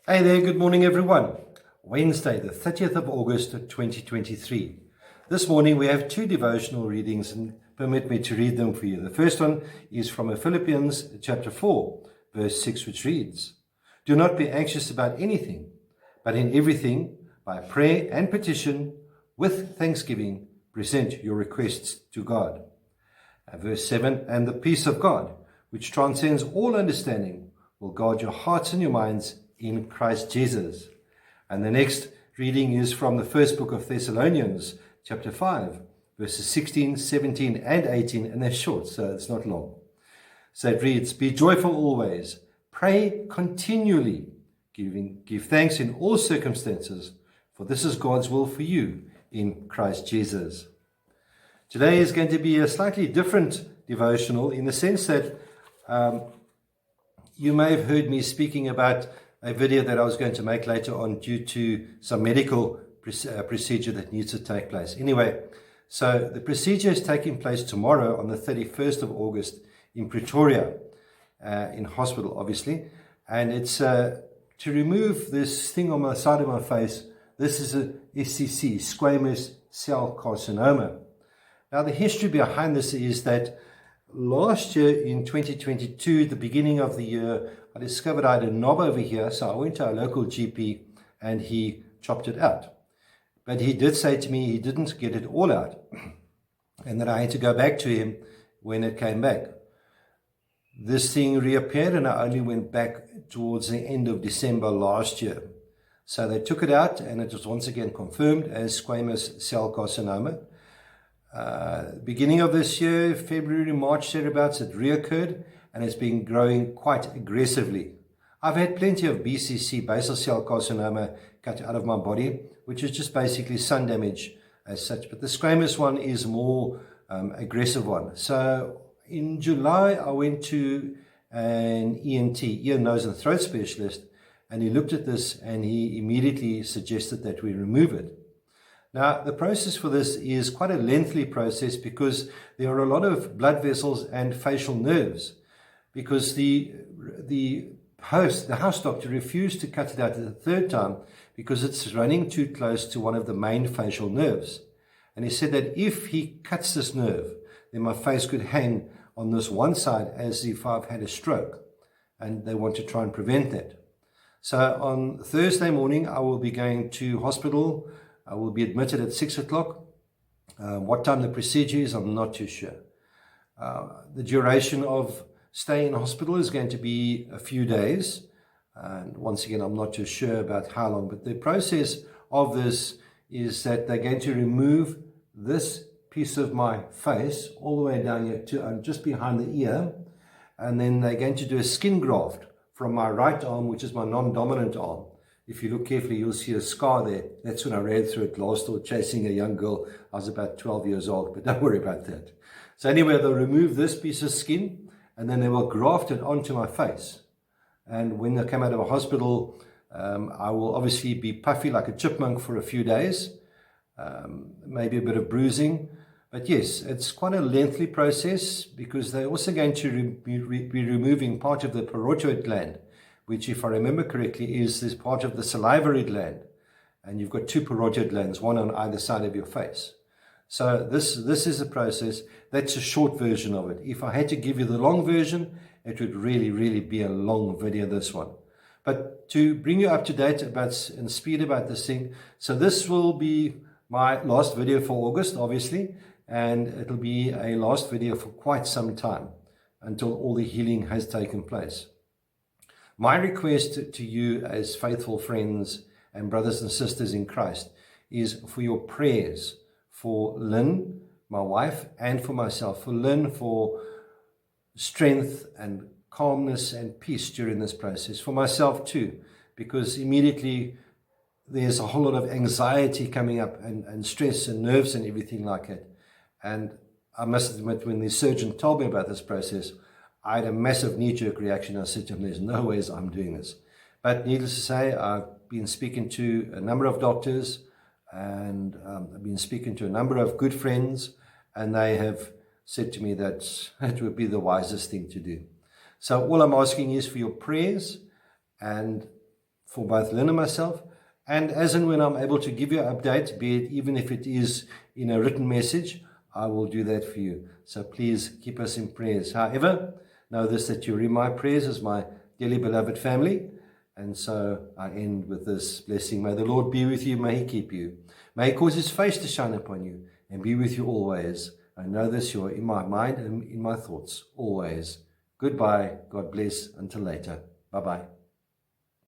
Hey there, good morning everyone. Wednesday, the 30th of August 2023. This morning we have two devotional readings and permit me to read them for you. The first one is from Philippians chapter 4, verse 6, which reads, "Do not be anxious about anything, but in everything, by prayer and petition, with thanksgiving, present your requests to God." Verse 7, "And the peace of God, which transcends all understanding, will guard your hearts and your minds in Christ Jesus." And the next reading is from the first book of Thessalonians, chapter 5, verses 16, 17, and 18, and they're short, so it's not long. So it reads, "Be joyful always, pray continually, give thanks in all circumstances, for this is God's will for you in Christ Jesus." Today is going to be a slightly different devotional in the sense that you may have heard me speaking about a video that I was going to make later on due to some medical procedure that needs to take place. Anyway, so the procedure is taking place tomorrow on the 31st of August in Pretoria, in hospital, obviously. And it's to remove this thing on the side of my face. This is a SCC, squamous cell carcinoma. Now, the history behind this is that last year in 2022, the beginning of the year, I discovered I had a knob over here, so I went to our local GP and he chopped it out. But he did say to me he didn't get it all out and that I had to go back to him when it came back. This thing reappeared and I only went back towards the end of December last year. So they took it out and it was once again confirmed as squamous cell carcinoma. Beginning of this year, February, March, thereabouts, it reoccurred and it's been growing quite aggressively. I've had plenty of BCC, basal cell carcinoma, cut out of my body, which is just basically sun damage as such. But the squamous one is more aggressive one. So in July, I went to an ENT, ear, nose and throat specialist, and he looked at this and he immediately suggested that we remove it. Now, the process for this is quite a lengthy process because there are a lot of blood vessels and facial nerves, because the house doctor refused to cut it out the third time because it's running too close to one of the main facial nerves. And he said that if he cuts this nerve, then my face could hang on this one side as if I've had a stroke. And they want to try and prevent that. So on Thursday morning, I will be going to hospital. I will be admitted at 6 o'clock. What time the procedure is, I'm not too sure. The duration of stay in hospital is going to be a few days. And once again, I'm not too sure about how long. But the process of this is that they're going to remove this piece of my face all the way down here to just behind the ear. And then they're going to do a skin graft from my right arm, which is my non-dominant arm. If you look carefully, you'll see a scar there. That's when I ran through it last year chasing a young girl. I was about 12 years old, but don't worry about that. So anyway, they'll remove this piece of skin and then they will graft it onto my face. And when they come out of a hospital, I will obviously be puffy like a chipmunk for a few days, maybe a bit of bruising. But yes, it's quite a lengthy process because they're also going to be removing part of the parotid gland, which, if I remember correctly, is this part of the salivary gland. And you've got two parotid glands, one on either side of your face. So this is a process. That's a short version of it. If I had to give you the long version, it would really, really be a long video, this one. But to bring you up to date about and speed about this thing, so this will be my last video for August, obviously, and it'll be a last video for quite some time until all the healing has taken place. My request to you as faithful friends and brothers and sisters in Christ is for your prayers for Lynn, my wife, and for myself. For Lynn, for strength and calmness and peace during this process. For myself too, because immediately there's a whole lot of anxiety coming up and stress and nerves and everything like it. And I must admit, when the surgeon told me about this process, I had a massive knee-jerk reaction. I said to him, there's no ways I'm doing this. But needless to say, I've been speaking to a number of doctors and I've been speaking to a number of good friends, and they have said to me that it would be the wisest thing to do. So all I'm asking is for your prayers and for both Lynn and myself. And as and when I'm able to give you an update, be it even if it is in a written message, I will do that for you. So please keep us in prayers. However, know this, that you're in my prayers as my dearly beloved family. And so I end with this blessing. May the Lord be with you. May he keep you. May he cause his face to shine upon you and be with you always. I know this, you are in my mind and in my thoughts always. Goodbye. God bless. Until later. Bye-bye.